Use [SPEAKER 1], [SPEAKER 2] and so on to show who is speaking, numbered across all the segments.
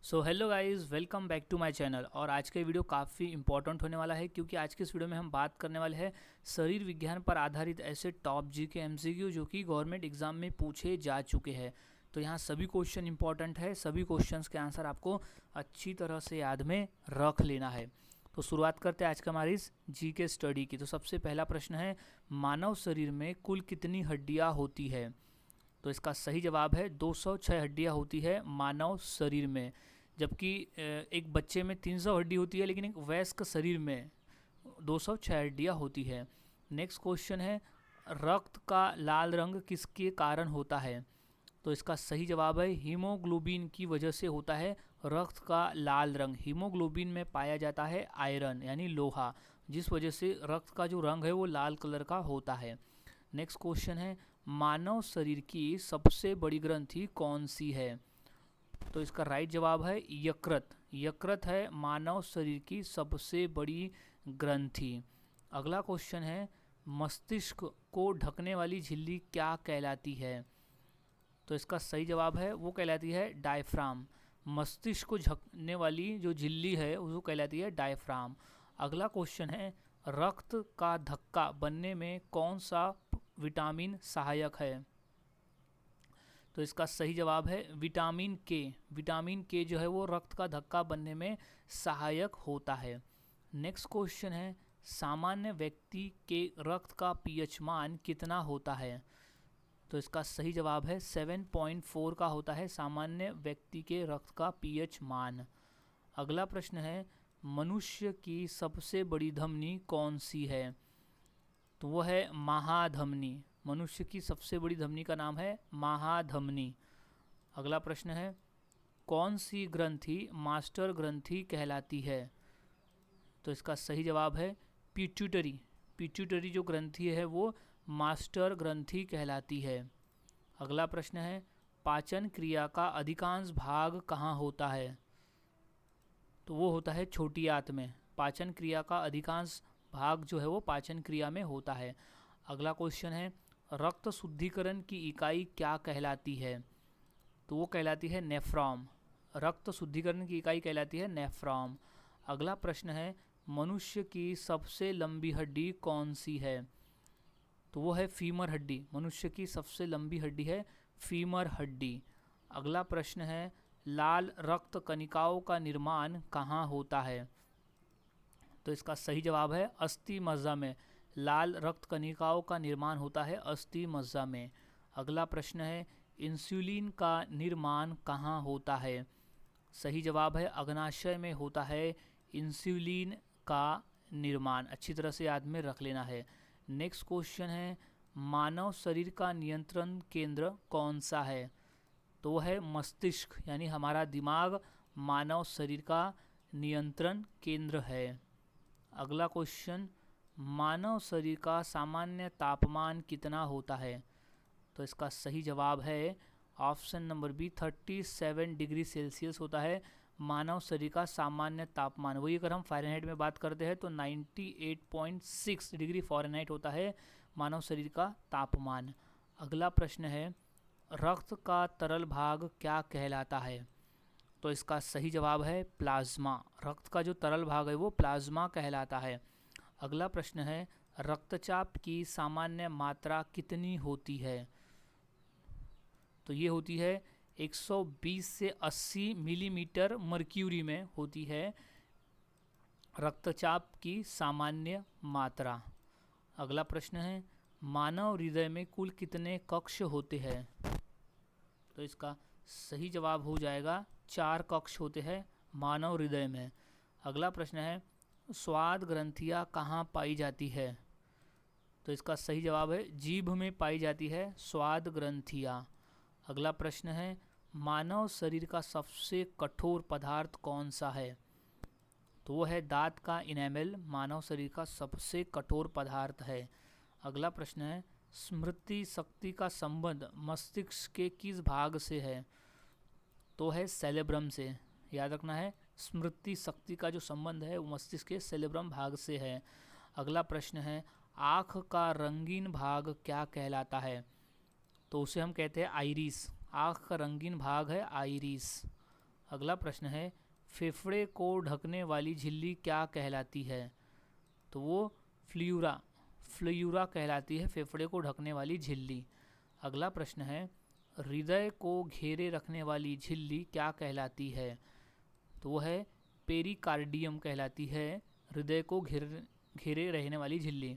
[SPEAKER 1] So hello guys, welcome back to my channel. और आज का वीडियो काफ़ी इंपॉर्टेंट होने वाला है क्योंकि आज के इस वीडियो में हम बात करने वाले हैं शरीर विज्ञान पर आधारित ऐसे टॉप जी के एमसीक्यू जो कि गवर्नमेंट एग्जाम में पूछे जा चुके हैं। तो यहाँ सभी क्वेश्चन इंपॉर्टेंट है, सभी क्वेश्चंस के आंसर आपको अच्छी तरह से याद में रख लेना है। तो शुरुआत करते हैं आज का हमारी इस जी के स्टडी की। तो सबसे पहला प्रश्न है, मानव शरीर में कुल कितनी हड्डियाँ होती है? तो इसका सही जवाब है 206 हड्डियाँ होती है मानव शरीर में। जबकि एक बच्चे में 300 हड्डी होती है, लेकिन एक वयस्क शरीर में 206 हड्डियाँ होती है। नेक्स्ट क्वेश्चन है, रक्त का लाल रंग किसके कारण होता है? तो इसका सही जवाब है हीमोग्लोबिन की वजह से होता है रक्त का लाल रंग। हीमोग्लोबिन में पाया जाता है आयरन यानी लोहा, जिस वजह से रक्त का जो रंग है वो लाल कलर का होता है। नेक्स्ट क्वेश्चन है, मानव शरीर की सबसे बड़ी ग्रंथि कौन सी है? तो इसका राइट जवाब है यकृत। यकृत है मानव शरीर की सबसे बड़ी ग्रंथि। अगला क्वेश्चन है, मस्तिष्क को ढकने वाली झिल्ली क्या कहलाती है? तो इसका सही जवाब है वो कहलाती है डायफ्राम। मस्तिष्क को ढकने वाली जो झिल्ली है वो कहलाती है डायफ्राम। अगला क्वेश्चन है, रक्त का धक्का बनने में कौन सा विटामिन सहायक है? तो इसका सही जवाब है विटामिन के। विटामिन के जो है वो रक्त का धक्का बनने में सहायक होता है। नेक्स्ट क्वेश्चन है, सामान्य व्यक्ति के रक्त का पीएच मान कितना होता है? तो इसका सही जवाब है 7.4 का होता है सामान्य व्यक्ति के रक्त का पीएच मान। अगला प्रश्न है, मनुष्य की सबसे बड़ी धमनी कौन सी है? तो वह है महाधमनी। मनुष्य की सबसे बड़ी धमनी का नाम है महाधमनी। अगला प्रश्न है, कौन सी ग्रंथि मास्टर ग्रंथि कहलाती है? तो इसका सही जवाब है पिट्यूटरी। पिट्यूटरी जो ग्रंथि है वो मास्टर ग्रंथि कहलाती है। अगला प्रश्न है, पाचन क्रिया का अधिकांश भाग कहाँ होता है? तो वो होता है छोटी आंत में। पाचन क्रिया का अधिकांश भाग जो है वो पाचन क्रिया में होता है। अगला क्वेश्चन है, रक्त शुद्धिकरण की इकाई क्या कहलाती है? तो वो कहलाती है नेफ्रॉन। रक्त शुद्धिकरण की इकाई कहलाती है नेफ्रॉन। अगला प्रश्न है, मनुष्य की सबसे लंबी हड्डी कौन सी है? तो वो है फीमर हड्डी। मनुष्य की सबसे लंबी हड्डी है फीमर हड्डी। अगला प्रश्न है, लाल रक्त कणिकाओं का निर्माण कहाँ होता है? तो इसका सही जवाब है अस्थि मज्जा में। लाल रक्त कणिकाओं का निर्माण होता है अस्थि मज्जा में। अगला प्रश्न है, इंसुलिन का निर्माण कहाँ होता है? सही जवाब है अग्नाशय में होता है इंसुलिन का निर्माण। अच्छी तरह से याद में रख लेना है। नेक्स्ट क्वेश्चन है, मानव शरीर का नियंत्रण केंद्र कौन सा है? तो वह है मस्तिष्क यानी हमारा दिमाग मानव शरीर का नियंत्रण केंद्र है। अगला क्वेश्चन, मानव शरीर का सामान्य तापमान कितना होता है? तो इसका सही जवाब है option number B 37 degree Celsius होता है मानव शरीर का सामान्य तापमान। वही अगर हम फ़ारेनहाइट में बात करते हैं तो 98.6 डिग्री फ़ारेनहाइट होता है मानव शरीर का तापमान। अगला प्रश्न है, रक्त का तरल भाग क्या कहलाता है? तो इसका सही जवाब है प्लाज्मा। रक्त का जो तरल भाग है वो प्लाज्मा कहलाता है। अगला प्रश्न है, रक्तचाप की सामान्य मात्रा कितनी होती है? तो ये होती है 120 से 80 मिलीमीटर मर्क्यूरी में होती है रक्तचाप की सामान्य मात्रा। अगला प्रश्न है, मानव हृदय में कुल कितने कक्ष होते हैं? तो इसका सही जवाब हो जाएगा 4 कक्ष होते हैं मानव हृदय में। अगला प्रश्न है, स्वाद ग्रंथियाँ कहाँ पाई जाती है? तो इसका सही जवाब है जीभ में पाई जाती है स्वाद ग्रंथियाँ। अगला प्रश्न है, मानव शरीर का सबसे कठोर पदार्थ कौन सा है? तो वो है दांत का इनेमल मानव शरीर का सबसे कठोर पदार्थ है। अगला प्रश्न है, स्मृति शक्ति का संबंध मस्तिष्क के किस भाग से है? तो है सेरेब्रम से। याद रखना है, स्मृति शक्ति का जो संबंध है वो मस्तिष्क के सेरेब्रम भाग से है। अगला प्रश्न है, आँख का रंगीन भाग क्या कहलाता है? तो उसे हम कहते हैं आइरिस। आँख का रंगीन भाग है आइरिस। अगला प्रश्न है फेफड़े को ढकने वाली झिल्ली क्या कहलाती है? तो वो फ्लूरा कहलाती है, फेफड़े को ढकने वाली झिल्ली। अगला प्रश्न है हृदय को घेरे रखने वाली झिल्ली क्या कहलाती है? तो वो है पेरिकार्डियम कहलाती है, हृदय को घेरे रहने वाली झिल्ली।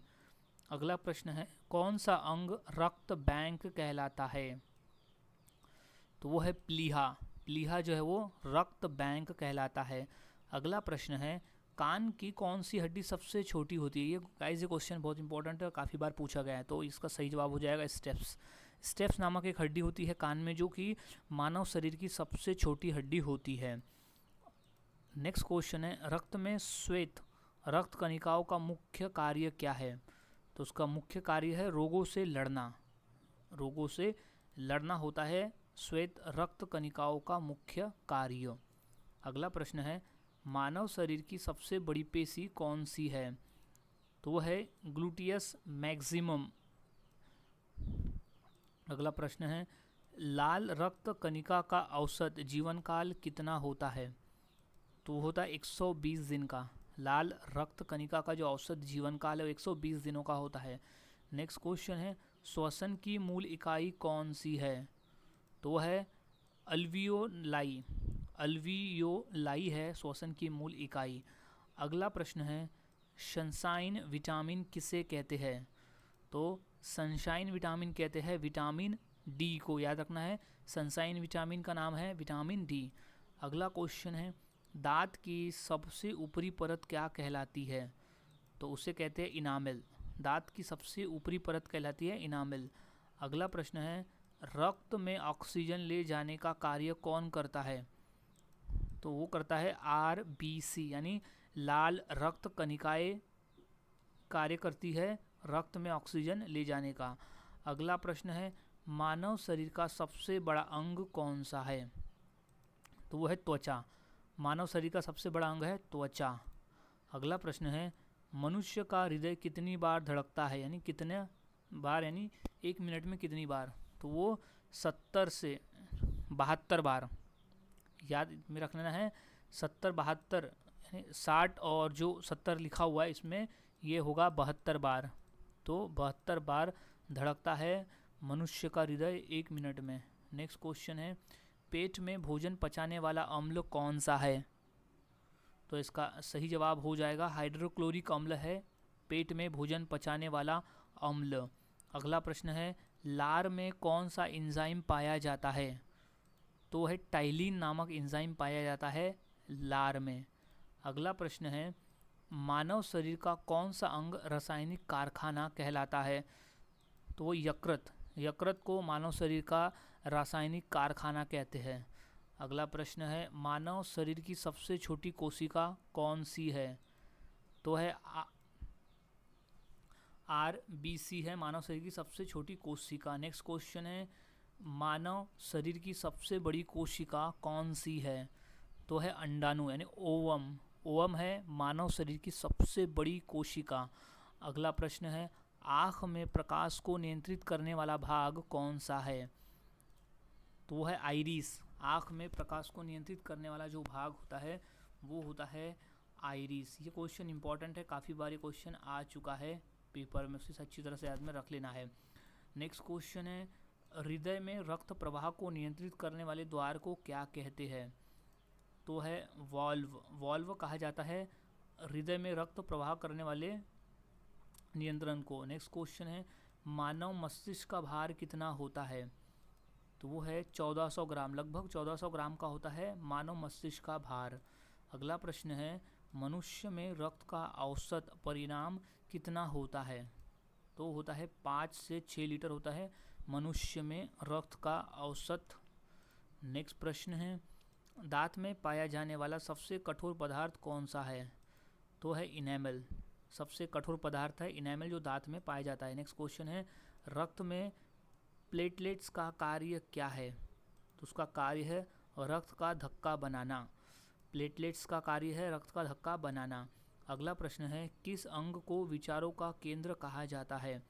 [SPEAKER 1] अगला प्रश्न है कौन सा अंग रक्त बैंक कहलाता है? तो वो है प्लीहा। प्लीहा जो है वो रक्त बैंक कहलाता है। अगला प्रश्न है कान की कौन सी हड्डी सबसे छोटी होती है? ये गाइस ये क्वेश्चन बहुत इंपॉर्टेंट है, काफ़ी बार पूछा गया है, तो इसका सही जवाब हो जाएगा स्टेप्स। स्टेप्स नामक एक हड्डी होती है कान में, जो कि मानव शरीर की सबसे छोटी हड्डी होती है। नेक्स्ट क्वेश्चन है रक्त में श्वेत रक्त कणिकाओं का मुख्य कार्य क्या है? तो उसका मुख्य कार्य है रोगों से लड़ना। रोगों से लड़ना होता है श्वेत रक्त कणिकाओं का मुख्य कार्य। अगला प्रश्न है मानव शरीर की सबसे बड़ी पेशी कौन सी है? तो वह है ग्लूटियस मैक्सिमम। अगला प्रश्न है लाल रक्त कणिका का औसत जीवन काल कितना होता है? तो होता है 120 दिन का। लाल रक्त कणिका का जो औसत जीवन काल है वो 120 दिनों का होता है। नेक्स्ट क्वेश्चन है श्वसन की मूल इकाई कौन सी है? तो है अल्वियोलाई। अल्वियोलाई है श्वसन की मूल इकाई। अगला प्रश्न है सनशाइन विटामिन किसे कहते हैं? तो सनशाइन विटामिन कहते हैं विटामिन डी को, याद रखना है, सनशाइन विटामिन का नाम है विटामिन डी। अगला क्वेश्चन है दांत की सबसे ऊपरी परत क्या कहलाती है? तो उसे कहते हैं इनामेल। दांत की सबसे ऊपरी परत कहलाती है इनामेल। अगला प्रश्न है रक्त में ऑक्सीजन ले जाने का कार्य कौन करता है? तो वो करता है आरबीसी, यानी लाल रक्त कणिकाएं कार्य करती है रक्त में ऑक्सीजन ले जाने का। अगला प्रश्न है मानव शरीर का सबसे बड़ा अंग कौन सा है? तो वो है त्वचा। मानव शरीर का सबसे बड़ा अंग है त्वचा। अगला प्रश्न है मनुष्य का हृदय कितनी बार धड़कता है, यानी कितने बार, यानी एक मिनट में कितनी बार? तो वो 70 से 72 बार, याद में रख लेना है। 70 72 यानी 60 और जो 70 लिखा हुआ है इसमें ये होगा 72 बार। तो 72 बार धड़कता है मनुष्य का हृदय एक मिनट में। नेक्स्ट क्वेश्चन है पेट में भोजन पचाने वाला अम्ल कौन सा है? तो इसका सही जवाब हो जाएगा हाइड्रोक्लोरिक अम्ल है पेट में भोजन पचाने वाला अम्ल। अगला प्रश्न है लार में कौन सा एंजाइम पाया जाता है? तो है टाइलिन नामक एंजाइम पाया जाता है लार में। अगला प्रश्न है मानव शरीर का कौन सा अंग रासायनिक कारखाना कहलाता है? तो वो यकृत। यकृत को मानव शरीर का रासायनिक कारखाना कहते हैं। अगला प्रश्न है मानव शरीर की सबसे छोटी कोशिका कौन सी है? तो है आरबीसी है मानव शरीर की सबसे छोटी कोशिका। नेक्स्ट क्वेश्चन है मानव शरीर की सबसे बड़ी कोशिका कौन सी है? तो है अंडाणु, यानी ओवम। ओवम है मानव शरीर की सबसे बड़ी कोशिका। अगला प्रश्न है आँख में प्रकाश को नियंत्रित करने वाला भाग कौन सा है? तो वो है आइरिस। आँख में प्रकाश को नियंत्रित करने वाला जो भाग होता है वो होता है आइरिस। ये क्वेश्चन इंपॉर्टेंट है, काफ़ी बार ये क्वेश्चन आ चुका है पेपर में, उसे अच्छी तरह से याद में रख लेना है। नेक्स्ट क्वेश्चन है हृदय में रक्त प्रवाह को नियंत्रित करने वाले द्वार को क्या कहते हैं? तो है वॉल्व। वॉल्व कहा जाता है हृदय में रक्त प्रवाह करने वाले नियंत्रण को। नेक्स्ट क्वेश्चन है मानव मस्तिष्क का भार कितना होता है? तो वो है 1400 ग्राम, लगभग 1400 ग्राम का होता है मानव मस्तिष्क का भार। अगला प्रश्न है मनुष्य में रक्त का औसत परिणाम कितना होता है? तो होता है 5 से 6 लीटर होता है मनुष्य में रक्त का औसत। नेक्स्ट प्रश्न है दांत में पाया जाने वाला सबसे कठोर पदार्थ कौन सा है? तो है इनेमल। सबसे कठोर पदार्थ है इनेमल जो दांत में पाया जाता है। नेक्स्ट क्वेश्चन है रक्त में प्लेटलेट्स का कार्य क्या है? तो उसका कार्य है रक्त का धक्का बनाना। प्लेटलेट्स का कार्य है रक्त का धक्का बनाना। अगला प्रश्न है किस अंग को विचारों का केंद्र कहा जाता है?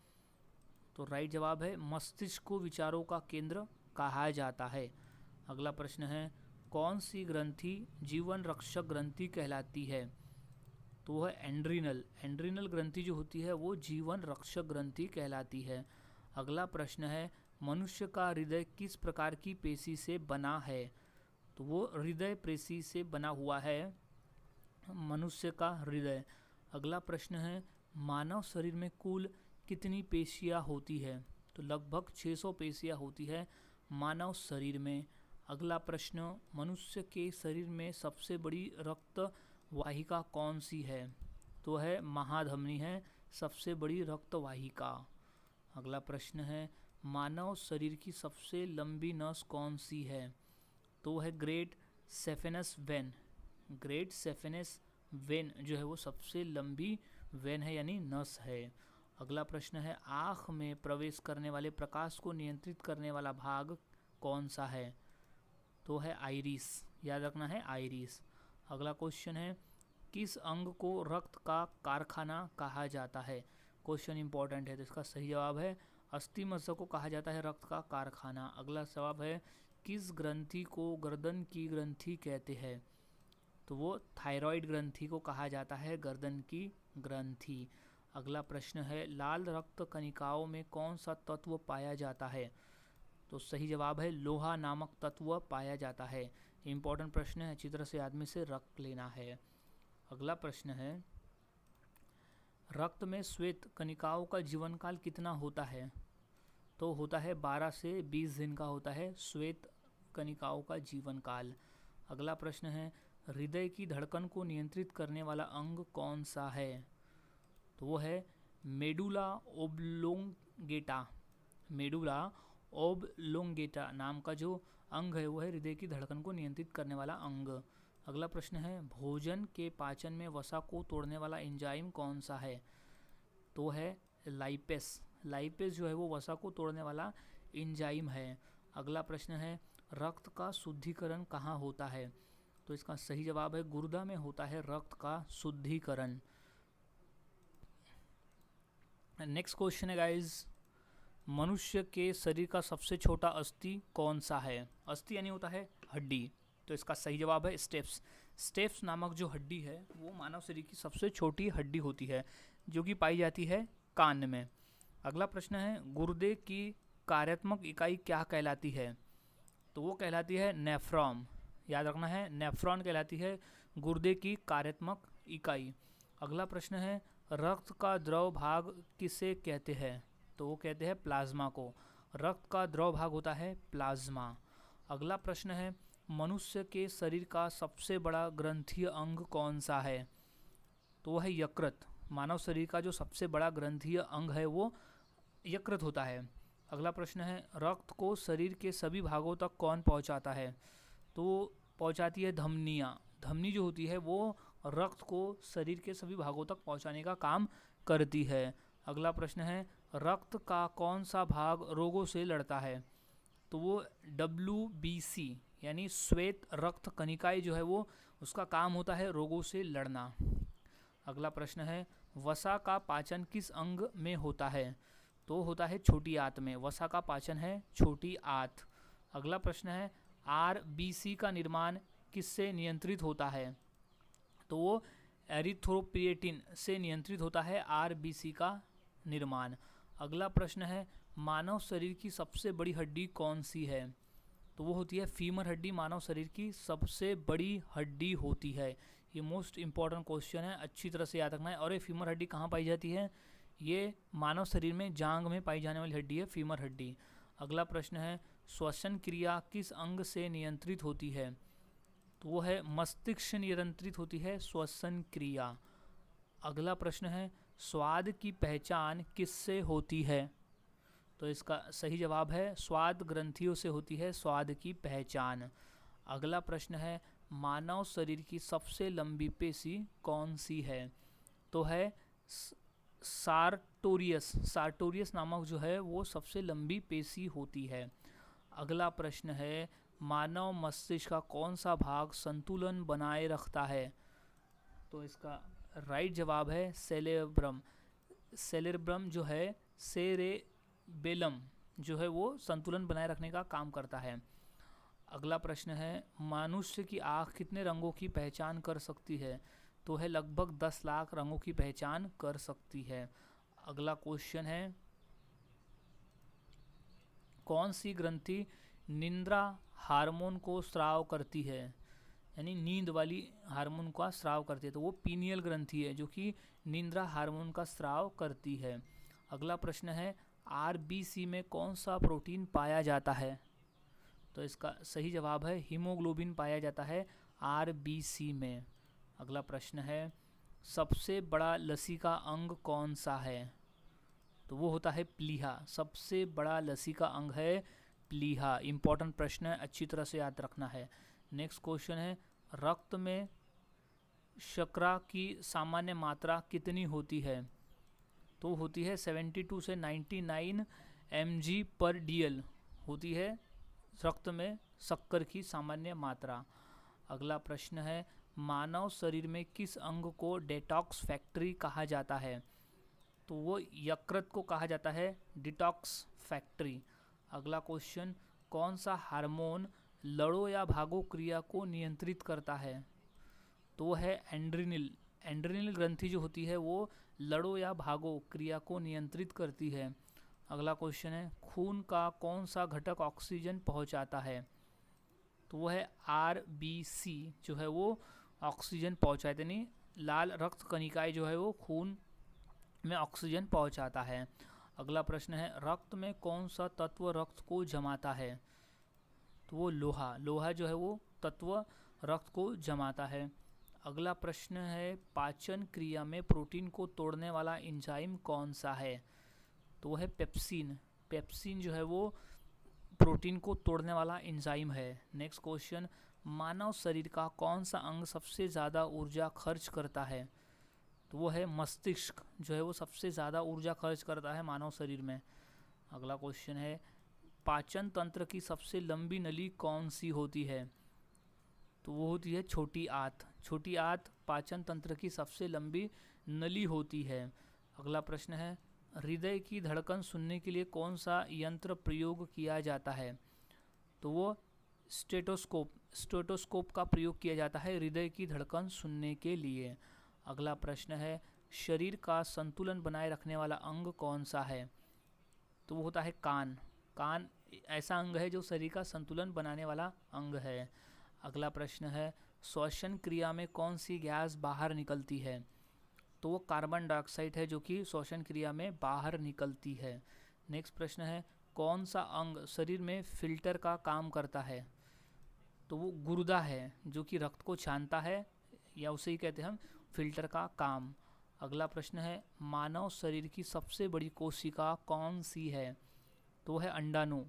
[SPEAKER 1] तो राइट जवाब है मस्तिष्क को विचारों का केंद्र कहा जाता है। अगला प्रश्न है कौन सी ग्रंथि जीवन रक्षक ग्रंथि कहलाती है? तो वह एंड्रिनल। एंड्रिनल ग्रंथि जो होती है वो जीवन रक्षक ग्रंथि कहलाती है। अगला प्रश्न है, मनुष्य का हृदय किस प्रकार की पेशी से बना है? तो वो हृदय पेशी से बना हुआ है मनुष्य का हृदय। अगला प्रश्न है, मानव शरीर में कुल कितनी पेशियाँ होती है? तो लगभग 600 पेशियाँ होती है मानव शरीर में। अगला प्रश्न, मनुष्य के शरीर में सबसे बड़ी रक्त वाहिका कौन सी है? तो है महाधमनी है सबसे बड़ी रक्त वाहिका। अगला प्रश्न है, मानव शरीर की सबसे लंबी नस कौन सी है? तो है great saphenous when. Great saphenous when जो है वो सबसे लंबी वेन है यानी नस है। अगला प्रश्न है, आँख में प्रवेश करने वाले प्रकाश को नियंत्रित करने वाला भाग कौन सा है? तो है आइरिस। याद रखना है आइरिस। अगला क्वेश्चन है, किस अंग को रक्त का कारखाना कहा जाता है? क्वेश्चन इंपॉर्टेंट है, तो इसका सही जवाब है अस्थि मज्जा को कहा जाता है रक्त का कारखाना। अगला जवाब है, किस ग्रंथि को गर्दन की ग्रंथि कहते हैं? तो वो थायराइड ग्रंथि को कहा जाता है गर्दन की ग्रंथि। अगला प्रश्न है, लाल रक्त कणिकाओं में कौन सा तत्व पाया जाता है? तो सही जवाब है लोहा नामक तत्व पाया जाता है। इंपॉर्टेंट प्रश्न है, अच्छी तरह से आदमी से रख लेना है। अगला प्रश्न है, रक्त में श्वेत कणिकाओं का जीवन काल कितना होता है? तो होता है 12 से 20 दिन का होता है श्वेत कणिकाओं का जीवन काल। अगला प्रश्न है, हृदय की धड़कन को नियंत्रित करने वाला अंग कौन सा है? तो वो है मेडुला ओब्लोंगेटा। मेडुला ओब्लोंगेटा नाम का जो अंग है वो है हृदय की धड़कन को नियंत्रित करने वाला अंग। अगला प्रश्न है, भोजन के पाचन में वसा को तोड़ने वाला एंजाइम कौन सा है? तो है लाइपेस। लाइपेस जो है वो वसा को तोड़ने वाला एंजाइम है। अगला प्रश्न है, रक्त का शुद्धिकरण कहाँ होता है? तो इसका सही जवाब है गुर्दा में होता है रक्त का शुद्धिकरण। नेक्स्ट क्वेश्चन है गाइज, मनुष्य के शरीर का सबसे छोटा अस्थि कौन सा है? अस्थि यानी होता है हड्डी, तो इसका सही जवाब है स्टेप्स। स्टेप्स नामक जो हड्डी है वो मानव शरीर की सबसे छोटी हड्डी होती है जो कि पाई जाती है कान में। अगला प्रश्न है, गुर्दे की कार्यात्मक इकाई क्या कहलाती है? तो वो कहलाती है नेफ्रॉन। याद रखना है नेफ्रॉन कहलाती है गुर्दे की कार्यात्मक इकाई। अगला प्रश्न है, रक्त का द्रव भाग किसे कहते हैं? तो वो कहते हैं प्लाज्मा को। रक्त का द्रव भाग होता है प्लाज्मा। अगला प्रश्न है, मनुष्य के शरीर का सबसे बड़ा ग्रंथीय अंग कौन सा है? तो वह है यकृत। मानव शरीर का जो सबसे बड़ा ग्रंथीय अंग है वो यकृत होता है। अगला प्रश्न है, रक्त को शरीर के सभी भागों तक कौन पहुंचाता है? तो पहुंचाती है धमनियाँ। धमनी जो होती है वो रक्त को शरीर के सभी भागों तक पहुंचाने का काम करती है। अगला प्रश्न है, रक्त का कौन सा भाग रोगों से लड़ता है? तो वो WBC यानी श्वेत रक्त कणिकाएं जो है वो उसका काम होता है रोगों से लड़ना। अगला प्रश्न है, वसा का पाचन किस अंग में होता है? तो होता है छोटी आंत में। वसा का पाचन है छोटी आंत। अगला प्रश्न है, RBC का निर्माण किससे नियंत्रित होता है? तो वो एरिथ्रोपोएटिन से नियंत्रित होता है RBC का निर्माण। अगला प्रश्न है, मानव शरीर की सबसे बड़ी हड्डी कौन सी है? तो वो होती है फीमर हड्डी। मानव शरीर की सबसे बड़ी हड्डी होती है। ये मोस्ट इंपॉर्टेंट क्वेश्चन है, अच्छी तरह से याद रखना है। और ये फीमर हड्डी कहाँ पाई जाती है? ये मानव शरीर में जांघ में पाई जाने वाली हड्डी है फीमर हड्डी। अगला प्रश्न है, श्वसन क्रिया किस अंग से नियंत्रित होती है? तो वो है मस्तिष्क से नियंत्रित होती है श्वसन क्रिया। अगला प्रश्न है, स्वाद की पहचान किससे होती है? तो इसका सही जवाब है स्वाद ग्रंथियों से होती है स्वाद की पहचान। अगला प्रश्न है, मानव शरीर की सबसे लंबी पेशी कौन सी है? तो है सार्टोरियस। सार्टोरियस नामक जो है वो सबसे लंबी पेशी होती है। अगला प्रश्न है, मानव मस्तिष्क का कौन सा भाग संतुलन बनाए रखता है? तो इसका राइट जवाब है सेरेब्रम। सेरेब्रम जो है सेरेबेलम जो है वो संतुलन बनाए रखने का काम करता है। अगला प्रश्न है मनुष्य की आँख कितने रंगों की पहचान कर सकती है? तो है लगभग 10 लाख रंगों की पहचान कर सकती है। अगला क्वेश्चन है कौन सी ग्रंथि निद्रा हार्मोन को स्राव करती है, यानी नींद वाली हार्मोन का स्राव करती है? तो वो पीनियल ग्रंथि है जो कि निद्रा हार्मोन का स्राव करती है। अगला प्रश्न है आरबीसी में कौन सा प्रोटीन पाया जाता है? तो इसका सही जवाब है हीमोग्लोबिन पाया जाता है आरबीसी में। अगला प्रश्न है सबसे बड़ा लसीका अंग कौन सा है? तो वो होता है प्लीहा। सबसे बड़ा लसीका अंग है प्लीहा। इंपॉर्टेंट प्रश्न है, अच्छी तरह से याद रखना है। नेक्स्ट क्वेश्चन है रक्त में शर्करा की सामान्य मात्रा कितनी होती है? तो होती है 72 से 99 mg/dl होती है रक्त में शक्कर की सामान्य मात्रा। अगला प्रश्न है मानव शरीर में किस अंग को डेटॉक्स फैक्ट्री कहा जाता है? तो वो यकृत को कहा जाता है डिटॉक्स फैक्ट्री। अगला क्वेश्चन कौन सा हार्मोन लड़ो या भागो क्रिया को नियंत्रित करता है? तो वो है एंड्रिनिल। एंड्रिनिल ग्रंथि जो होती है वो लड़ो या भागो क्रिया को नियंत्रित करती है। अगला क्वेश्चन है खून का कौन सा घटक ऑक्सीजन पहुंचाता है? तो वो है आरबीसी जो है वो ऑक्सीजन पहुंचाते, यानी लाल रक्त कणिकाएं जो है वो खून में ऑक्सीजन पहुंचाता है। अगला प्रश्न है रक्त में कौन सा तत्व रक्त को जमाता है? तो वो लोहा। लोहा जो है वो तत्व रक्त को जमाता है। अगला प्रश्न है पाचन क्रिया में प्रोटीन को तोड़ने वाला एंजाइम कौन सा है? तो वो है पेप्सिन। पेप्सिन जो है वो प्रोटीन को तोड़ने वाला एंजाइम है। नेक्स्ट क्वेश्चन मानव शरीर का कौन सा अंग सबसे ज़्यादा ऊर्जा खर्च करता है? तो वो है मस्तिष्क जो है वो सबसे ज़्यादा ऊर्जा खर्च करता है मानव शरीर में। अगला क्वेश्चन है पाचन तंत्र की सबसे लंबी नली कौन सी होती है? तो वो होती है छोटी आंत। छोटी आंत पाचन तंत्र की सबसे लंबी नली होती है। अगला प्रश्न है हृदय की धड़कन सुनने के लिए कौन सा यंत्र प्रयोग किया जाता है? तो वो स्टेटोस्कोप। स्टेटोस्कोप का प्रयोग किया जाता है हृदय की धड़कन सुनने के लिए। अगला प्रश्न है शरीर का संतुलन बनाए रखने वाला अंग कौन सा है? तो वो होता है कान। कान ऐसा अंग है जो शरीर का संतुलन बनाने वाला अंग है। अगला प्रश्न है श्वसन क्रिया में कौन सी गैस बाहर निकलती है? तो वो कार्बन डाइऑक्साइड है जो कि श्वसन क्रिया में बाहर निकलती है। नेक्स्ट प्रश्न है कौन सा अंग शरीर में फिल्टर का काम करता है? तो वो गुर्दा है जो कि रक्त को छानता है, या उसे ही कहते हैं हम फिल्टर का काम। अगला प्रश्न है मानव शरीर की सबसे बड़ी कोशिका कौन सी है? तो है अंडाणु।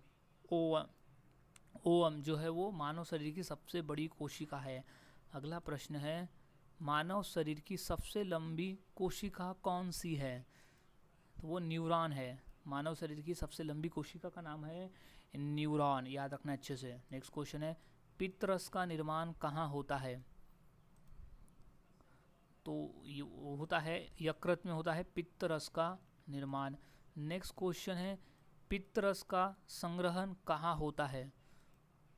[SPEAKER 1] ओवम जो है वो मानव शरीर की सबसे बड़ी कोशिका है। अगला प्रश्न है मानव शरीर की सबसे लंबी कोशिका कौन सी है? तो वो न्यूरॉन है। मानव शरीर की सबसे लंबी कोशिका का नाम है न्यूरॉन, याद रखना अच्छे से। नेक्स्ट क्वेश्चन है पित्तरस का निर्माण कहाँ होता है? तो ये होता है यकृत में होता है पित्तरस का निर्माण। नेक्स्ट क्वेश्चन है पित्तरस का संग्रहण कहाँ होता है?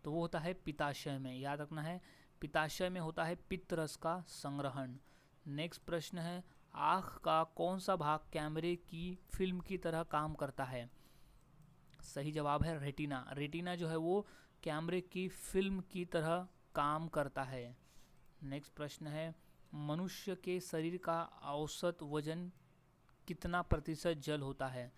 [SPEAKER 1] तो वो होता है पित्ताशय में, याद रखना है पित्ताशय में होता है पित्तरस का संग्रहण। नेक्स्ट प्रश्न है आँख का कौन सा भाग कैमरे की फिल्म की तरह काम करता है? सही जवाब है रेटिना। रेटिना जो है वो कैमरे की फिल्म की तरह काम करता है। नेक्स्ट प्रश्न है मनुष्य के शरीर का औसत वजन कितना प्रतिशत जल होता है?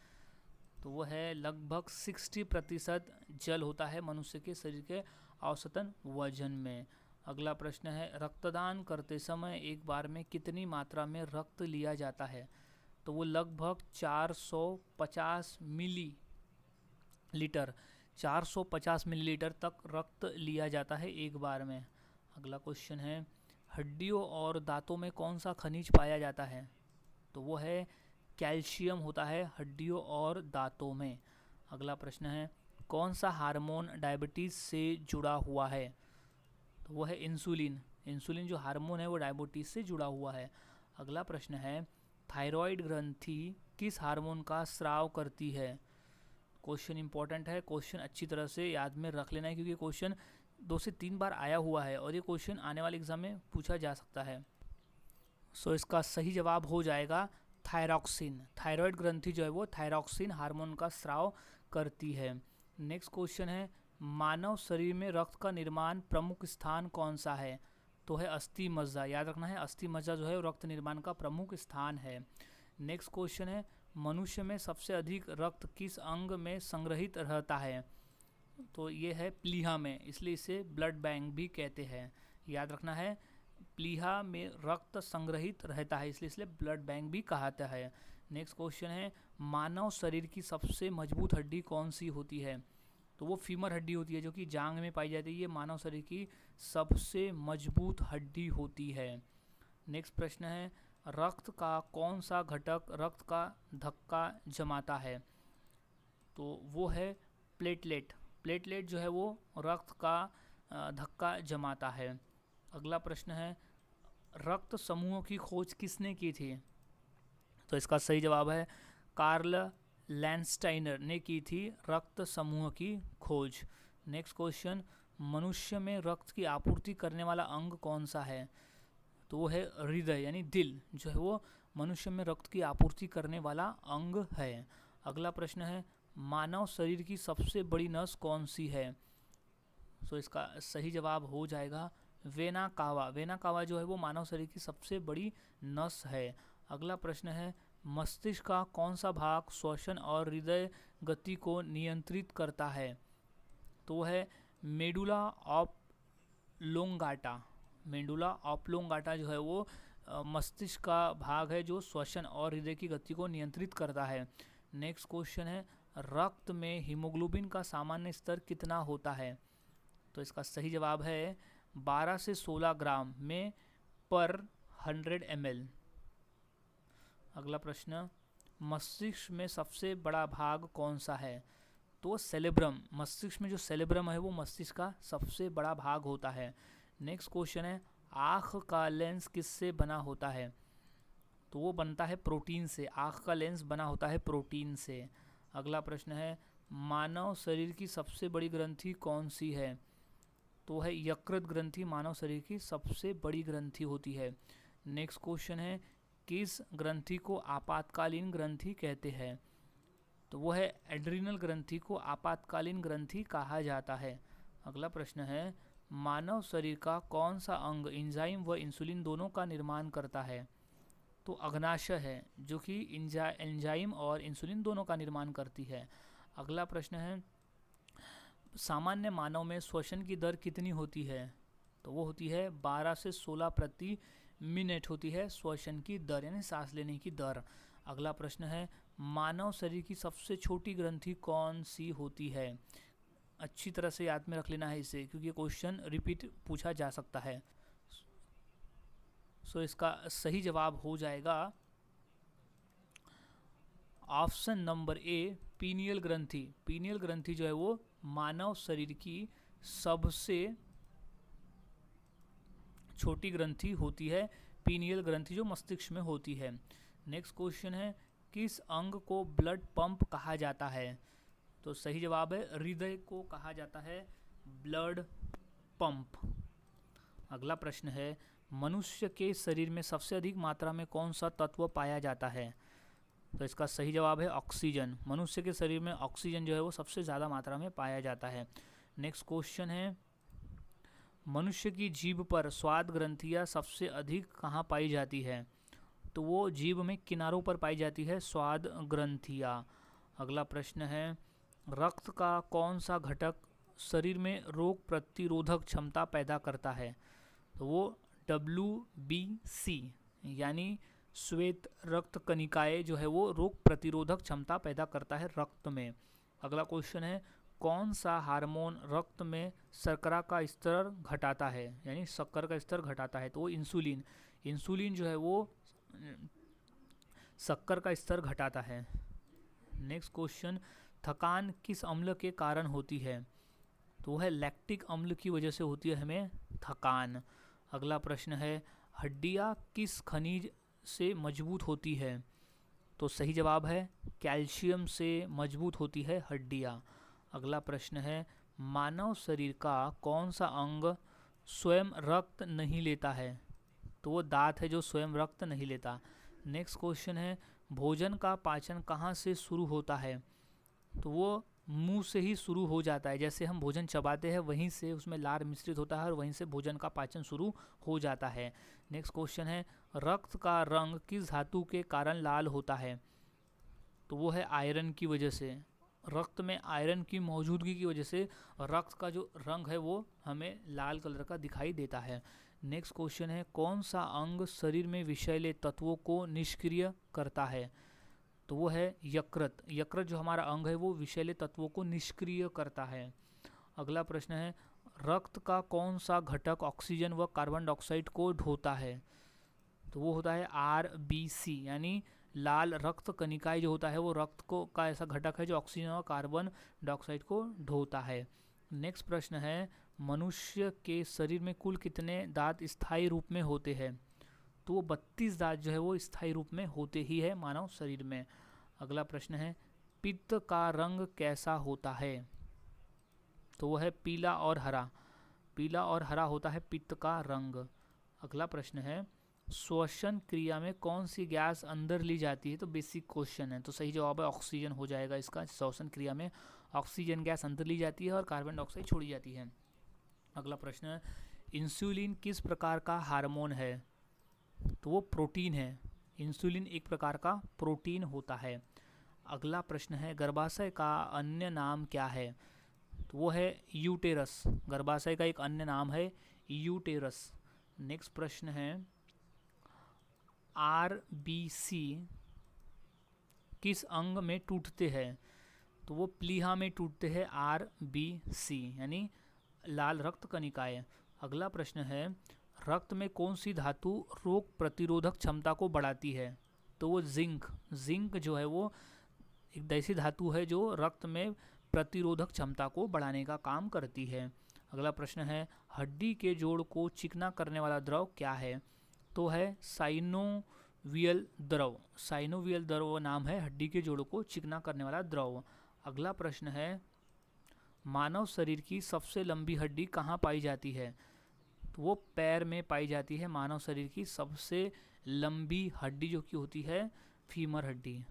[SPEAKER 1] तो वो है लगभग 60% जल होता है मनुष्य के शरीर के औसतन वजन में। अगला प्रश्न है रक्तदान करते समय एक बार में कितनी मात्रा में रक्त लिया जाता है? तो वो लगभग 450 मिलीलीटर 450 मिलीलीटर तक रक्त लिया जाता है एक बार में। अगला क्वेश्चन है हड्डियों और दांतों में कौन सा खनिज पाया जाता है? तो वो है कैल्शियम होता है हड्डियों और दांतों में। अगला प्रश्न है कौन सा हार्मोन डायबिटीज़ से जुड़ा हुआ है? तो वो है इंसुलिन। इंसुलिन जो हार्मोन है वो डायबिटीज़ से जुड़ा हुआ है। अगला प्रश्न है थायराइड ग्रंथि किस हार्मोन का स्राव करती है? क्वेश्चन इंपॉर्टेंट है, क्वेश्चन अच्छी तरह से याद में रख लेना है क्योंकि क्वेश्चन 2 से 3 बार आया हुआ है और ये क्वेश्चन आने वाले एग्जाम में पूछा जा सकता है। सो इसका सही जवाब हो जाएगा थायरॉक्सिन। थायराइड ग्रंथि जो है वो थायरॉक्सिन हार्मोन का स्राव करती है। नेक्स्ट क्वेश्चन है, मानव शरीर में रक्त का निर्माण प्रमुख स्थान कौन सा है? तो है अस्थि मज्जा। याद रखना है, अस्थि मज्जा जो है रक्त निर्माण का प्रमुख स्थान है। नेक्स्ट क्वेश्चन है, मनुष्य में सबसे अधिक रक्त किस अंग में संग्रहित रहता है? तो ये है प्लीहा में, इसलिए इसे ब्लड बैंक भी कहते हैं। याद रखना है, प्लीहा में रक्त संग्रहित रहता है, इसलिए ब्लड बैंक भी कहता है। नेक्स्ट क्वेश्चन है, मानव शरीर की सबसे मजबूत हड्डी कौन सी होती है? तो वो फीमर हड्डी होती है जो कि जांग में पाई जाती है। ये मानव शरीर की सबसे मजबूत हड्डी होती है। नेक्स्ट प्रश्न है, रक्त का कौन सा घटक रक्त का धक्का जमाता है? तो वो है प्लेटलेट। प्लेटलेट जो है वो रक्त का धक्का जमाता है। अगला प्रश्न है, रक्त समूहों की खोज किसने की थी? तो इसका सही जवाब है कार्ल लैंडस्टाइनर ने की थी रक्त समूह की खोज। नेक्स्ट क्वेश्चन, मनुष्य में रक्त की आपूर्ति करने वाला अंग कौन सा है? तो वो है हृदय, यानी दिल जो है वो मनुष्य में रक्त की आपूर्ति करने वाला अंग है। अगला प्रश्न है, मानव शरीर की सबसे बड़ी नस कौन सी है? तो इसका सही जवाब हो जाएगा वेना कावा। वेना कावा जो है वो मानव शरीर की सबसे बड़ी नस है। अगला प्रश्न है, मस्तिष्क का कौन सा भाग श्वसन और हृदय गति को नियंत्रित करता है? तो है मेडुला ऑब्लोंगाटा। मेडुला ऑब्लोंगाटा जो है वो मस्तिष्क का भाग है जो श्वसन और हृदय की गति को नियंत्रित करता है। नेक्स्ट क्वेश्चन है, रक्त में हीमोग्लोबिन का सामान्य स्तर कितना होता है? तो इसका सही जवाब है 12 से 16 ग्राम में पर 100 ml। अगला प्रश्न, मस्तिष्क में सबसे बड़ा भाग कौन सा है? तो सेरेब्रम। मस्तिष्क में जो सेरेब्रम है वो मस्तिष्क का सबसे बड़ा भाग होता है। नेक्स्ट क्वेश्चन है, आँख का लेंस किससे बना होता है? तो वो बनता है प्रोटीन से। आँख का लेंस बना होता है प्रोटीन से। अगला प्रश्न है, मानव शरीर की सबसे बड़ी ग्रंथि कौन सी है? तो है यकृत ग्रंथि मानव शरीर की सबसे बड़ी ग्रंथि होती है। नेक्स्ट क्वेश्चन है, किस ग्रंथि को आपातकालीन ग्रंथि कहते हैं? तो वो है एड्रिनल ग्रंथि को आपातकालीन ग्रंथि कहा जाता है। अगला प्रश्न है, मानव शरीर का कौन सा अंग एंजाइम व इंसुलिन दोनों का निर्माण करता है? तो अग्नाशय है जो कि एंजाइम और इंसुलिन दोनों का निर्माण करती है। अगला प्रश्न है, सामान्य मानव में श्वसन की दर कितनी होती है? तो वो होती है 12 से 16 प्रति मिनट होती है श्वसन की दर, यानी सांस लेने की दर। अगला प्रश्न है, मानव शरीर की सबसे छोटी ग्रंथि कौन सी होती है? अच्छी तरह से याद में रख लेना है इसे, क्योंकि क्वेश्चन रिपीट पूछा जा सकता है। सो इसका सही जवाब हो जाएगा ऑप्शन नंबर ए, पीनियल ग्रंथि। पीनियल ग्रंथि जो है वो मानव शरीर की सबसे छोटी ग्रंथि होती है। पीनियल ग्रंथि जो मस्तिष्क में होती है। नेक्स्ट क्वेश्चन है, किस अंग को ब्लड पंप कहा जाता है? तो सही जवाब है हृदय को कहा जाता है ब्लड पंप। अगला प्रश्न है, मनुष्य के शरीर में सबसे अधिक मात्रा में कौन सा तत्व पाया जाता है? तो इसका सही जवाब है ऑक्सीजन। मनुष्य के शरीर में ऑक्सीजन जो है वो सबसे ज़्यादा मात्रा में पाया जाता है। नेक्स्ट क्वेश्चन है, मनुष्य की जीभ पर स्वाद ग्रंथियाँ सबसे अधिक कहाँ पाई जाती है? तो वो जीभ में किनारों पर पाई जाती है स्वाद ग्रंथियाँ। अगला प्रश्न है, रक्त का कौन सा घटक शरीर में रोग प्रतिरोधक क्षमता पैदा करता है? तो वो WBC यानी श्वेत रक्त कणिकाएं जो है वो रोग प्रतिरोधक क्षमता पैदा करता है रक्त में। अगला क्वेश्चन है, कौन सा हार्मोन रक्त में शर्करा का स्तर घटाता है, यानी शक्कर का स्तर घटाता है? तो वो इंसुलिन। इंसुलिन जो है वो शक्कर का स्तर घटाता है। नेक्स्ट क्वेश्चन, थकान किस अम्ल के कारण होती है? तो वो है लैक्टिक अम्ल की वजह से होती है हमें थकान। अगला प्रश्न है, हड्डियाँ किस खनिज से मजबूत होती है? तो सही जवाब है कैल्शियम से मजबूत होती है हड्डियाँ। अगला प्रश्न है, मानव शरीर का कौन सा अंग स्वयं रक्त नहीं लेता है? तो वो दांत है जो स्वयं रक्त नहीं लेता। नेक्स्ट क्वेश्चन है, भोजन का पाचन कहाँ से शुरू होता है? तो वो मुंह से ही शुरू हो जाता है। जैसे हम भोजन चबाते हैं वहीं से उसमें लार मिश्रित होता है और वहीं से भोजन का पाचन शुरू हो जाता है। नेक्स्ट क्वेश्चन है, रक्त का रंग किस धातु के कारण लाल होता है? तो वो है आयरन की वजह से। रक्त में आयरन की मौजूदगी की वजह से रक्त का जो रंग है वो हमें लाल कलर का दिखाई देता है। नेक्स्ट क्वेश्चन है, कौन सा अंग शरीर में विषैले तत्वों को निष्क्रिय करता है? तो वो है यकृत। यकृत जो हमारा अंग है वो विषैले तत्वों को निष्क्रिय करता है। अगला प्रश्न है, रक्त का कौन सा घटक ऑक्सीजन व कार्बन डाइऑक्साइड को ढोता है? तो वो होता है RBC, यानी लाल रक्त कणिकाएं जो होता है वो रक्त को का ऐसा घटक है जो ऑक्सीजन और कार्बन डाइऑक्साइड को ढोता है। नेक्स्ट प्रश्न है, मनुष्य के शरीर में कुल कितने दांत स्थायी रूप में होते हैं? तो वो 32 दांत जो है वो स्थायी रूप में होते ही है मानव शरीर में। अगला प्रश्न है, पित्त का रंग कैसा होता है? तो वो है पीला और हरा। पीला और हरा होता है पित्त का रंग। अगला प्रश्न है, श्वसन क्रिया में कौन सी गैस अंदर ली जाती है? तो बेसिक क्वेश्चन है, तो सही जवाब है ऑक्सीजन हो जाएगा इसका। श्वसन क्रिया में ऑक्सीजन गैस अंदर ली जाती है और कार्बन डाइऑक्साइड छोड़ी जाती है। अगला प्रश्न है, इंसुलिन किस प्रकार का हार्मोन है? तो वो प्रोटीन है। इंसुलिन एक प्रकार का प्रोटीन होता है। अगला प्रश्न है, गर्भाशय का अन्य नाम क्या है? तो वो है यूटेरस। गर्भाशय का एक अन्य नाम है यूटेरस। नेक्स्ट प्रश्न है, RBC किस अंग में टूटते हैं? तो वो प्लीहा में टूटते हैं RBC, यानी लाल रक्त कणिकाएं। अगला प्रश्न है, रक्त में कौन सी धातु रोग प्रतिरोधक क्षमता को बढ़ाती है? तो वो जिंक। जिंक जो है वो एक ऐसी धातु है जो रक्त में प्रतिरोधक क्षमता को बढ़ाने का काम करती है। अगला प्रश्न है, हड्डी के जोड़ को चिकना करने वाला द्रव क्या है? तो है साइनोवियल द्रव। साइनोवियल द्रव नाम है हड्डी के जोड़ों को चिकना करने वाला द्रव। अगला प्रश्न है, मानव शरीर की सबसे लंबी हड्डी कहाँ पाई जाती है? तो वो पैर में पाई जाती है। मानव शरीर की सबसे लंबी हड्डी जो कि होती है फीमर हड्डी।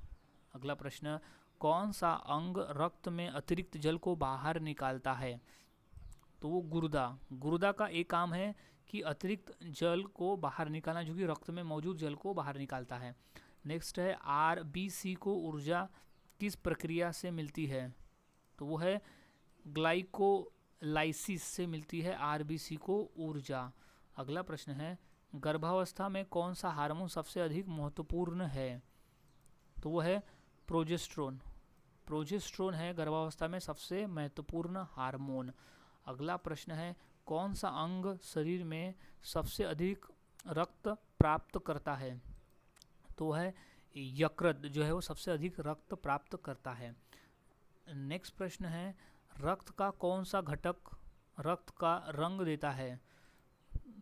[SPEAKER 1] अगला प्रश्न, कौन सा अंग रक्त में अतिरिक्त जल को बाहर निकालता है? तो वो गुर्दा। गुर्दा का एक काम है कि अतिरिक्त जल को बाहर निकालना, जो कि रक्त में मौजूद जल को बाहर निकालता है। नेक्स्ट है, RBC को ऊर्जा किस प्रक्रिया से मिलती है? तो वो है ग्लाइकोलाइसिस से मिलती है RBC को ऊर्जा। अगला प्रश्न है, गर्भावस्था में कौन सा हार्मोन सबसे अधिक महत्वपूर्ण है? तो वो है प्रोजेस्टेरोन। प्रोजेस्टेरोन है गर्भावस्था में सबसे महत्वपूर्ण हार्मोन। अगला प्रश्न है, कौन सा अंग शरीर में सबसे अधिक रक्त प्राप्त करता है? तो है यकृत जो है वो सबसे अधिक रक्त प्राप्त करता है। नेक्स्ट प्रश्न है, रक्त का कौन सा घटक रक्त का रंग देता है?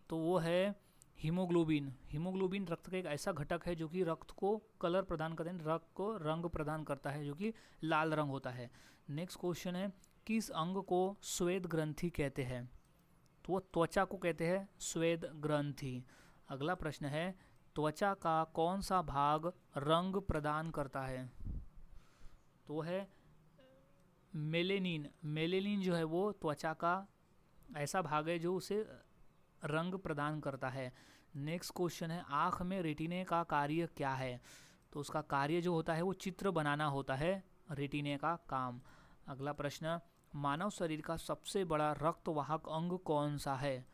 [SPEAKER 1] तो वो है हीमोग्लोबिन। हीमोग्लोबिन रक्त का एक ऐसा घटक है जो कि रक्त को कलर प्रदान करता है, रक्त को रंग प्रदान करता है जो कि लाल रंग होता है। नेक्स्ट क्वेश्चन है, किस अंग को श्वेत ग्रंथि कहते हैं? तो वो त्वचा को कहते हैं श्वेत ग्रंथि। अगला प्रश्न है, त्वचा का कौन सा भाग रंग प्रदान करता है? तो है मेलेनिन। मेलेनिन जो है वो त्वचा का ऐसा भाग है जो उसे रंग प्रदान करता है। नेक्स्ट क्वेश्चन है, आँख में रेटिने का कार्य क्या है? तो उसका कार्य जो होता है वो चित्र बनाना होता है, रेटिने का काम। अगला प्रश्न, मानव शरीर का सबसे बड़ा रक्तवाहक अंग कौन सा है?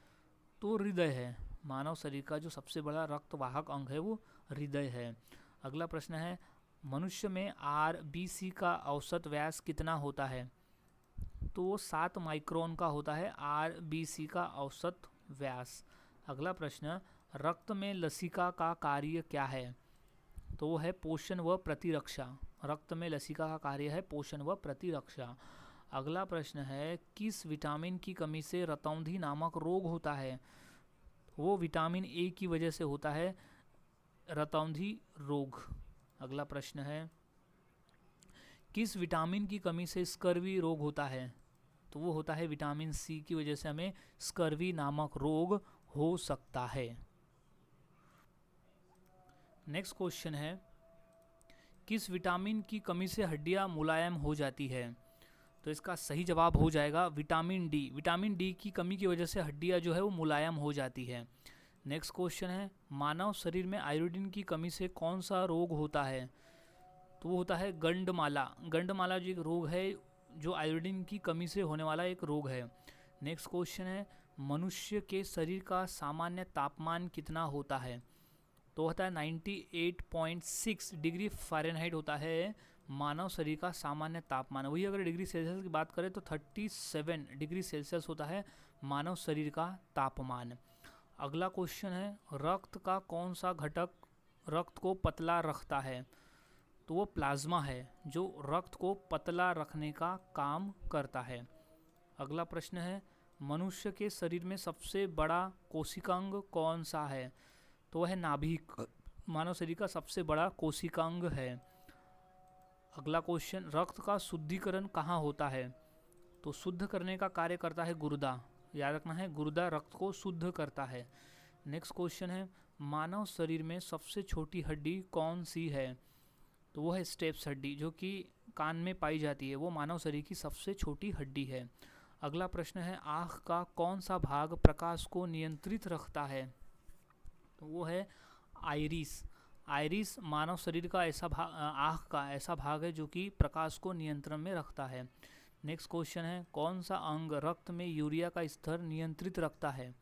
[SPEAKER 1] तो हृदय है। मानव शरीर का जो सबसे बड़ा रक्तवाहक अंग है वो हृदय है। अगला प्रश्न है, मनुष्य में RBC का औसत व्यास कितना होता है? तो वो 7 माइक्रोन का होता है RBC का औसत व्यास। अगला प्रश्न, रक्त में लसिका का कार्य क्या है? तो वो है पोषण व प्रतिरक्षा। रक्त में लसिका का कार्य है पोषण व प्रतिरक्षा। अगला प्रश्न है, किस विटामिन की कमी से रतौंधी नामक रोग होता है? वो विटामिन A की वजह से होता है रतौंधी रोग। अगला प्रश्न है, किस विटामिन की कमी से स्कर्वी रोग होता है? तो वो होता है विटामिन सी की वजह से हमें स्कर्वी नामक रोग हो सकता है। नेक्स्ट क्वेश्चन है, किस विटामिन की कमी से हड्डियां मुलायम हो जाती है? तो इसका सही जवाब हो जाएगा विटामिन डी। विटामिन डी की कमी की वजह से हड्डियां जो है वो मुलायम हो जाती है। नेक्स्ट क्वेश्चन है, मानव शरीर में आयोडीन की कमी से कौन सा रोग होता है? तो वो होता है गंडमाला। गंडमाला जो एक रोग है जो आयोडीन की कमी से होने वाला एक रोग है। नेक्स्ट क्वेश्चन है, मनुष्य के शरीर का सामान्य तापमान कितना होता है? तो होता है 98.6 डिग्री फ़ारेनहाइट होता है मानव शरीर का सामान्य तापमान। वही अगर डिग्री सेल्सियस की बात करें तो 37 डिग्री सेल्सियस होता है मानव शरीर का तापमान। अगला क्वेश्चन है, रक्त का कौन सा घटक रक्त को पतला रखता है? तो वो प्लाज्मा है जो रक्त को पतला रखने का काम करता है। अगला प्रश्न है, मनुष्य के शरीर में सबसे बड़ा कोशिकांग कौन सा है? तो वह नाभिक मानव शरीर का सबसे बड़ा कोशिकांग है। अगला क्वेश्चन, रक्त का शुद्धिकरण कहाँ होता है? तो शुद्ध करने का कार्य करता है गुर्दा। याद रखना है, गुर्दा रक्त को शुद्ध करता है। नेक्स्ट क्वेश्चन है, मानव शरीर में सबसे छोटी हड्डी कौन सी है? तो वो है स्टेप्स हड्डी जो कि कान में पाई जाती है, वो मानव शरीर की सबसे छोटी हड्डी है। अगला प्रश्न है, आँख का कौन सा भाग प्रकाश को नियंत्रित रखता है? तो वो है आइरिस। आइरिस मानव शरीर का ऐसा भाग, आँख का ऐसा भाग है जो कि प्रकाश को नियंत्रण में रखता है। नेक्स्ट क्वेश्चन है, कौन सा अंग रक्त में यूरिया का स्तर नियंत्रित रखता है?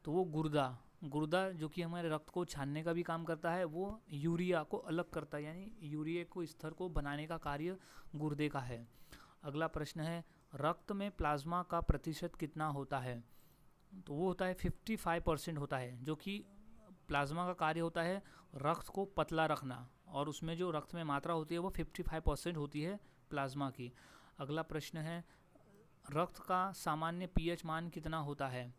[SPEAKER 1] तो वो गुर्दा। गुर्दा जो कि हमारे रक्त को छानने का भी काम करता है, वो यूरिया को अलग करता है, यानी यूरिया को स्तर को बनाने का कार्य गुर्दे का है। अगला प्रश्न है, रक्त में प्लाज्मा का प्रतिशत कितना होता है? तो वो होता है 55% होता है, जो कि प्लाज्मा का कार्य होता है रक्त को पतला रखना, और उसमें जो रक्त में मात्रा होती है वो 55% होती है प्लाज्मा की। अगला प्रश्न है, रक्त का सामान्य पीएच मान कितना होता है?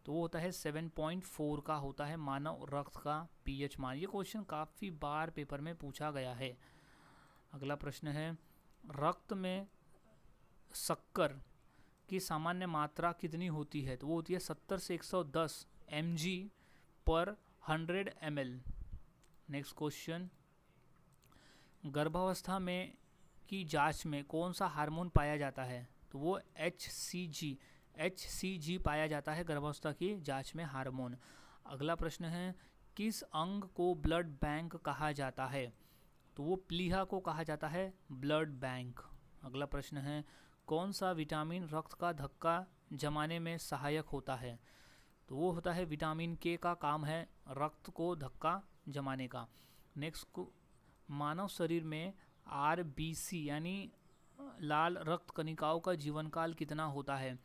[SPEAKER 1] तो वो होता है 7.4 का होता है मानव रक्त का पीएच मान। ये क्वेश्चन काफ़ी बार पेपर में पूछा गया है। अगला प्रश्न है, रक्त में शक्कर की सामान्य मात्रा कितनी होती है? तो वो होती है 70 से 110 mg पर 100 ml। नेक्स्ट क्वेश्चन, गर्भावस्था में की जांच में कौन सा हार्मोन पाया जाता है? तो वो HCG पाया जाता है गर्भावस्था की जांच में हार्मोन। अगला प्रश्न है, किस अंग को ब्लड बैंक कहा जाता है? तो वो प्लीहा को कहा जाता है ब्लड बैंक। अगला प्रश्न है, कौन सा विटामिन रक्त का धक्का जमाने में सहायक होता है? तो वो होता है विटामिन के का काम है रक्त को धक्का जमाने का। नेक्स्ट, मानव शरीर में RBC यानी लाल रक्त कणिकाओं का जीवन काल कितना होता है?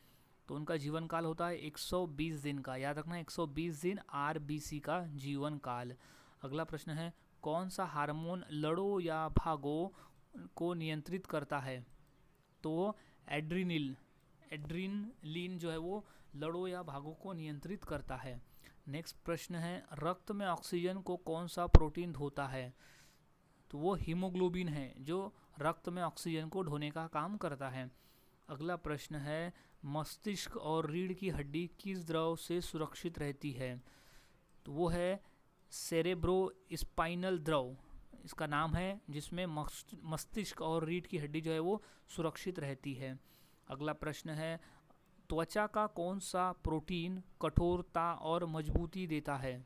[SPEAKER 1] तो उनका जीवन काल होता है 120 दिन का। याद रखना, 120 दिन RBC का जीवन काल। अगला प्रश्न है, कौन सा हार्मोन लड़ो या भागो को नियंत्रित करता है? तो एड्रीनलिन जो है वो लड़ो या भागो को नियंत्रित करता है। नेक्स्ट प्रश्न है, रक्त में ऑक्सीजन को कौन सा प्रोटीन ढोता है? तो वो हीमोग्लोबिन है जो रक्त में ऑक्सीजन को ढोने का काम करता है। अगला प्रश्न है, मस्तिष्क और रीढ़ की हड्डी किस द्रव से सुरक्षित रहती है? तो वो है सेरेब्रो स्पाइनल द्रव, इसका नाम है, जिसमें मस्तिष्क और रीढ़ की हड्डी जो है वो सुरक्षित रहती है। अगला प्रश्न है, त्वचा का कौन सा प्रोटीन कठोरता और मजबूती देता है?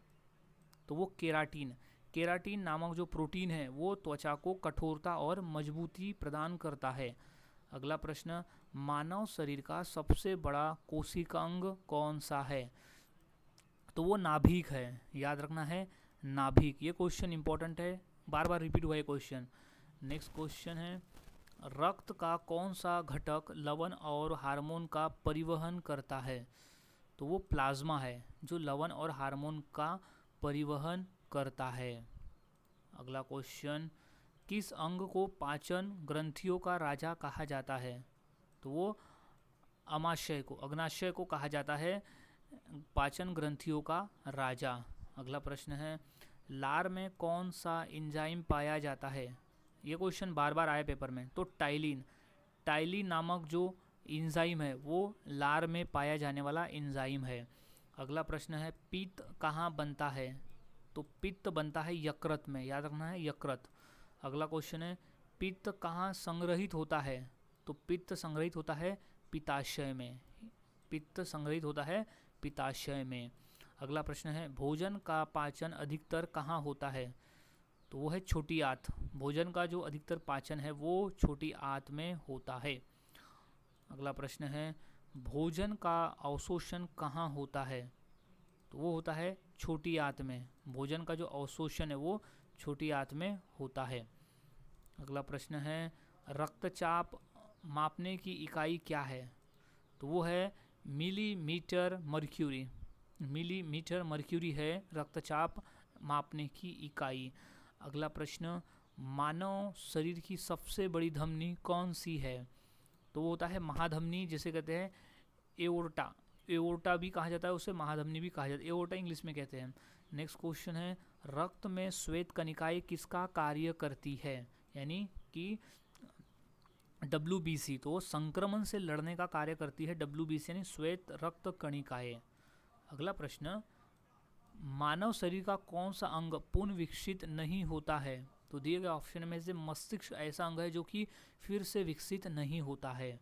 [SPEAKER 1] तो वो केराटिन। केराटिन नामक जो प्रोटीन है वो त्वचा को कठोरता और मजबूती प्रदान करता है। अगला प्रश्न, मानव शरीर का सबसे बड़ा कोशिकांग कौन सा है? तो वो नाभिक है। याद रखना है, नाभिक। ये क्वेश्चन इंपॉर्टेंट है, बार बार रिपीट हुआ है क्वेश्चन। नेक्स्ट क्वेश्चन है, रक्त का कौन सा घटक लवण और हार्मोन का परिवहन करता है? तो वो प्लाज्मा है जो लवण और हार्मोन का परिवहन करता है। अगला क्वेश्चन, किस अंग को पाचन ग्रंथियों का राजा कहा जाता है? तो वो अग्नाशय को कहा जाता है पाचन ग्रंथियों का राजा। अगला प्रश्न है, लार में कौन सा एंजाइम पाया जाता है? ये क्वेश्चन बार बार आया पेपर में। तो टाइलिन नामक जो एंजाइम है वो लार में पाया जाने वाला एंजाइम है। अगला प्रश्न है पित्त कहाँ बनता है? तो पित्त बनता है यकृत में, याद रखना है यकृत। अगला क्वेश्चन है पित्त कहाँ संग्रहित होता है? तो पित्त संग्रहित होता है पित्ताशय में, पित्त संग्रहित होता है पित्ताशय में। अगला प्रश्न है भोजन का पाचन अधिकतर कहाँ होता है? तो वो है छोटी आंत। भोजन का जो अधिकतर पाचन है वो छोटी आंत में होता है। अगला प्रश्न है भोजन का अवशोषण कहाँ होता है? तो वो होता है छोटी आंत में। भोजन का जो अवशोषण है वो छोटी आंत में होता है। अगला प्रश्न है रक्तचाप मापने की इकाई क्या है? तो वो है मिलीमीटर मर्क्यूरी। मिलीमीटर मर्क्यूरी है रक्तचाप मापने की इकाई। अगला प्रश्न मानव शरीर की सबसे बड़ी धमनी कौन सी है? तो वो होता है महाधमनी, जिसे कहते हैं एओर्टा। एओर्टा भी कहा जाता है उसे, महाधमनी भी कहा जाता है, एओर्टा इंग्लिश में कहते हैं। नेक्स्ट क्वेश्चन है रक्त में श्वेत कणिकाएं किसका कार्य करती है? यानी कि WBC, तो संक्रमण से लड़ने का कार्य करती है WBC यानी श्वेत रक्त कणिकाएं। अगला प्रश्न मानव शरीर का कौन सा अंग पुनः विकसित नहीं होता है? तो दिए गए ऑप्शन में से मस्तिष्क ऐसा अंग है जो कि फिर से विकसित नहीं होता है।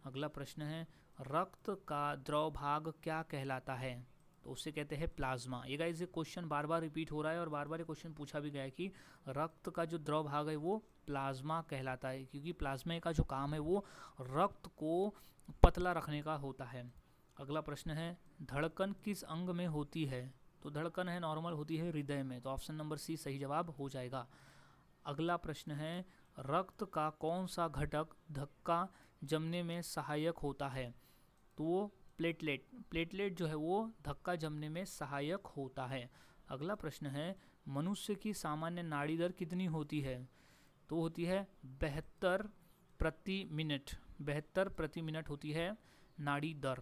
[SPEAKER 1] अगला प्रश्न है रक्त का द्रव भाग क्या कहलाता है? तो उसे कहते हैं प्लाज्मा। ये गाइस ये क्वेश्चन बार बार रिपीट हो रहा है और बार बार ये क्वेश्चन पूछा भी गया है कि रक्त का जो द्रव भाग है वो प्लाज्मा कहलाता है, क्योंकि प्लाज्मा का जो काम है वो रक्त को पतला रखने का होता है। अगला प्रश्न है धड़कन किस अंग में होती है? तो धड़कन है नॉर्मल होती है हृदय में, तो ऑप्शन नंबर सी सही जवाब हो जाएगा। अगला प्रश्न है रक्त का कौन सा घटक धक्का जमने में सहायक होता है? तो वो प्लेटलेट। प्लेटलेट जो है वो धक्का जमने में सहायक होता है। अगला प्रश्न है मनुष्य की सामान्य नाड़ी दर कितनी होती है? तो होती है 72 प्रति मिनट। 72 प्रति मिनट होती है नाड़ी दर।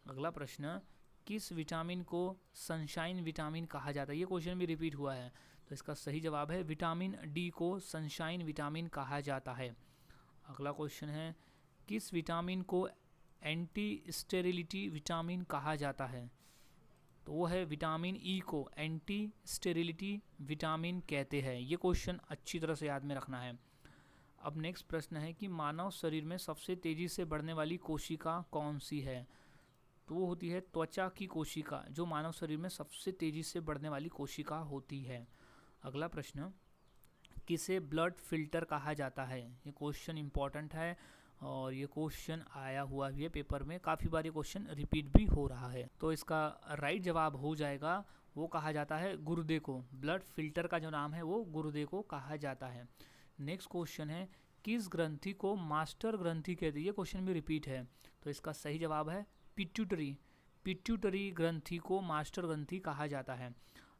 [SPEAKER 1] अगला प्रश्न किस विटामिन को सनशाइन विटामिन कहा जाता है? ये क्वेश्चन भी रिपीट हुआ है, तो इसका सही जवाब है विटामिन डी को सनशाइन विटामिन कहा जाता है। अगला क्वेश्चन है किस विटामिन को एंटी स्टेरिलिटी विटामिन कहा जाता है? तो वो है विटामिन ई को एंटी स्टेरिलिटी विटामिन कहते हैं। ये क्वेश्चन अच्छी तरह से याद में रखना है। अब नेक्स्ट प्रश्न है कि मानव शरीर में सबसे तेजी से बढ़ने वाली कोशिका कौन सी है? तो वो होती है त्वचा की कोशिका, जो मानव शरीर में सबसे तेजी से बढ़ने वाली कोशिका होती है। अगला प्रश्न किसे ब्लड फिल्टर कहा जाता है? ये क्वेश्चन इंपॉर्टेंट है और ये क्वेश्चन आया हुआ भी है पेपर में, काफ़ी बार ये क्वेश्चन रिपीट भी हो रहा है। तो इसका राइट जवाब हो जाएगा वो कहा जाता है गुर्दे को। ब्लड फिल्टर का जो नाम है वो गुर्दे को कहा जाता है। नेक्स्ट क्वेश्चन है किस ग्रंथि को मास्टर ग्रंथि कहते हैं? ये क्वेश्चन भी रिपीट है, तो इसका सही जवाब है पिट्यूटरी। पिट्यूटरी ग्रंथि को मास्टर ग्रंथि कहा जाता है।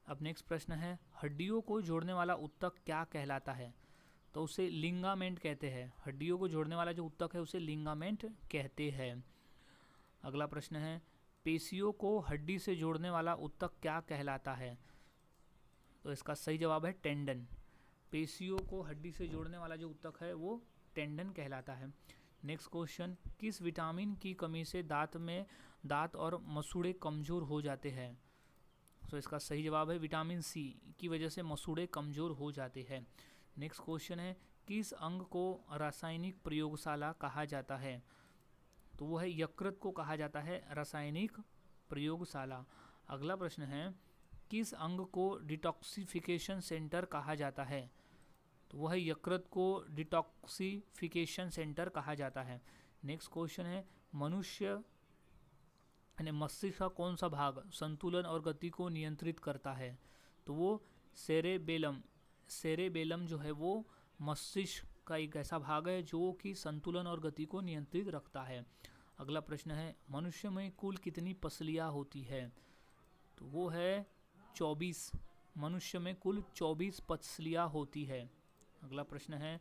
[SPEAKER 1] अब नेक्स्ट प्रश्न है हड्डियों को जोड़ने वाला ऊतक क्या कहलाता है? तो उसे लिंगामेंट कहते हैं। हड्डियों को जोड़ने वाला जो ऊतक है उसे लिंगामेंट कहते हैं। अगला प्रश्न है पेशियों को हड्डी से जोड़ने वाला ऊतक क्या कहलाता है? तो इसका सही जवाब है टेंडन। पेशियों को हड्डी से जोड़ने वाला जो ऊतक है वो टेंडन कहलाता है। नेक्स्ट क्वेश्चन किस विटामिन की कमी से दांत और मसूड़े कमज़ोर हो जाते हैं? तो इसका सही जवाब है विटामिन सी की वजह से मसूड़े कमज़ोर हो जाते हैं। नेक्स्ट क्वेश्चन है किस अंग को रासायनिक प्रयोगशाला कहा जाता है? तो वो है यकृत को कहा जाता है रासायनिक प्रयोगशाला। अगला प्रश्न है किस अंग को डिटॉक्सिफिकेशन सेंटर कहा जाता है? तो वह है यकृत को डिटॉक्सिफिकेशन सेंटर कहा जाता है। नेक्स्ट क्वेश्चन है मनुष्य यानी मस्तिष्क का कौन सा भाग संतुलन और गति को नियंत्रित करता है? तो वो सेरेबेलम। सेरेबेलम जो है वो मस्तिष्क का एक ऐसा भाग है जो कि संतुलन और गति को नियंत्रित रखता है। अगला प्रश्न है मनुष्य में कुल कितनी पसलियाँ होती है? तो वो है 24। मनुष्य में कुल 24 पसलियाँ होती है। अगला प्रश्न है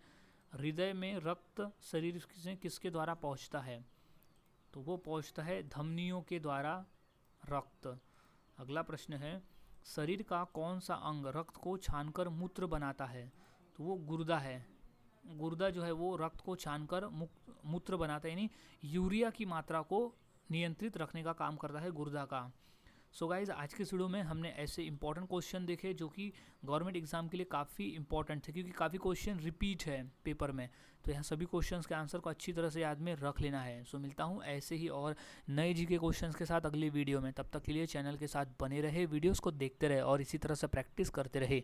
[SPEAKER 1] हृदय में रक्त शरीर से किसके द्वारा पहुंचता है? तो वो पहुंचता है धमनियों के द्वारा रक्त। अगला प्रश्न है शरीर का कौन सा अंग रक्त को छानकर मूत्र बनाता है? तो वो गुर्दा है। गुर्दा जो है वो रक्त को छानकर मूत्र बनाता है, यानी यूरिया की मात्रा को नियंत्रित रखने का काम करता है गुर्दा का। सो गाइज, आज के इस वीडियो में हमने ऐसे इंपॉर्टेंट क्वेश्चन देखे जो कि गवर्नमेंट एग्जाम के लिए काफ़ी इंपॉर्टेंट थे, क्योंकि काफ़ी क्वेश्चन रिपीट है पेपर में। तो यहाँ सभी क्वेश्चंस के आंसर को अच्छी तरह से याद में रख लेना है। सो मिलता हूँ ऐसे ही और नए जीके क्वेश्चंस के साथ अगली वीडियो में। तब तक के लिए चैनल के साथ बने रहे, वीडियोज़ को देखते रहे और इसी तरह से प्रैक्टिस करते रहे।